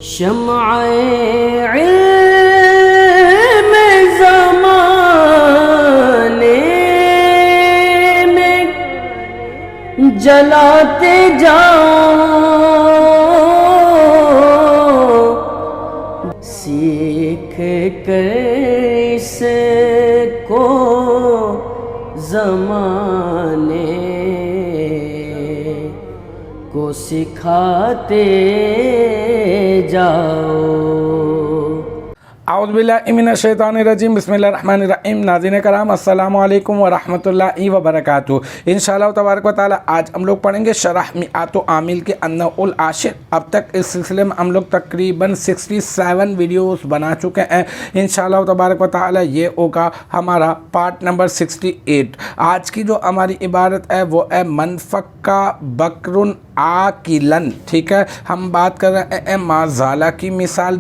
شمع علم زمانے میں جلاتے جاؤ، سیکھ کر اس کو زمانے کو سکھاتے جاؤ۔ اعوذ باللہ من الشیطان الرجیم، بسم اللہ الرحمن الرحیم۔ ناظرین کرام، السلام علیکم ورحمۃ اللہ وبرکاتہ۔ انشاءاللہ تبارک و تعالی آج ہم لوگ پڑھیں گے شرح میعات و عامل کے النوع العاشر۔ اب تک اس سلسلے میں ہم لوگ تقریباً 67 ویڈیوز بنا چکے ہیں۔ انشاءاللہ تبارک و تعالی یہ ہوگا ہمارا پارٹ نمبر 68۔ آج کی جو ہماری عبارت ہے وہ ہے منفکہ بکرن عاقلاً، ٹھیک ہے۔ ہم بات کر رہے ہیں ما زالہ کی مثال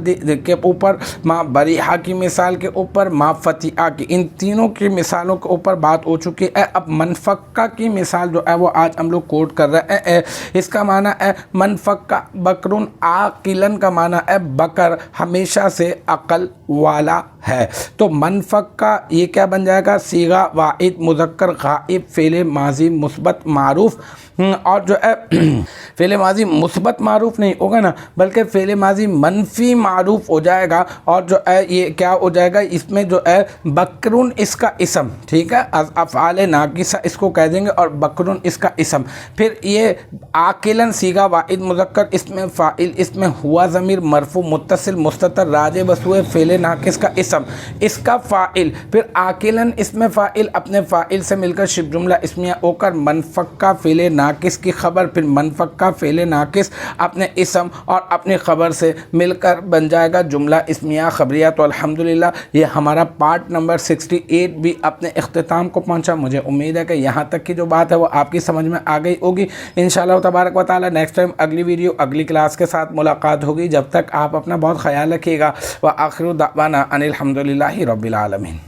کے اوپر، ما بریحہ کی مثال کے اوپر، ما فتیحہ کی، ان تینوں کی مثالوں کے اوپر بات ہو چکی ہے۔ اب منفکہ کی مثال جو ہے وہ آج ہم لوگ کوٹ کر رہے ہیں۔ اس کا معنی ہے منفکہ بکرن عاقلاً کا معنی ہے بکر ہمیشہ سے عقل والا ہے۔ تو منفکہ یہ کیا بن جائے گا؟ صیغہ واحد مذکر غائب فعل ماضی مثبت معروف، اور جو ہے فعل ماضی مثبت معروف نہیں ہوگا نا، بلکہ فعل ماضی منفی معروف ہو جائے گا، اور جو ہے یہ کیا ہو جائے گا، اس میں جو ہے بکرن اس کا اسم، ٹھیک ہے، افعال ناقصہ اس کو کہہ دیں گے، اور بکرن اس کا اسم۔ پھر یہ عاقلاً صیغہ واحد مذکر، اس میں فاعل، اس میں ہوا ضمیر مرفوع متصل مستتر راجع بسوئے فعل ناقص کا اسم، اس کا فاعل، پھر عاقلاً اس میں فاعل اپنے فاعل سے مل کر شبہ جملہ اسمیہ ہو کر منفکہ فعل ناقص کی خبر، پھر منفکہ فعل ناقص اپنے اسم اور اپنی خبر سے مل کر بن جائے گا جملہ اسمیہ خبریہ۔ تو الحمدللہ یہ ہمارا پارٹ نمبر 68 بھی اپنے اختتام کو پہنچا۔ مجھے امید ہے کہ یہاں تک کی جو بات ہے وہ آپ کی سمجھ میں آ گئی ہوگی۔ انشاءاللہ تبارک و تعالی نیکسٹ ٹائم اگلی ویڈیو اگلی کلاس کے ساتھ ملاقات ہوگی۔ جب تک آپ اپنا بہت خیال رکھیے گا۔ وآخر دعوانا ان الحمدللہ رب العالمین۔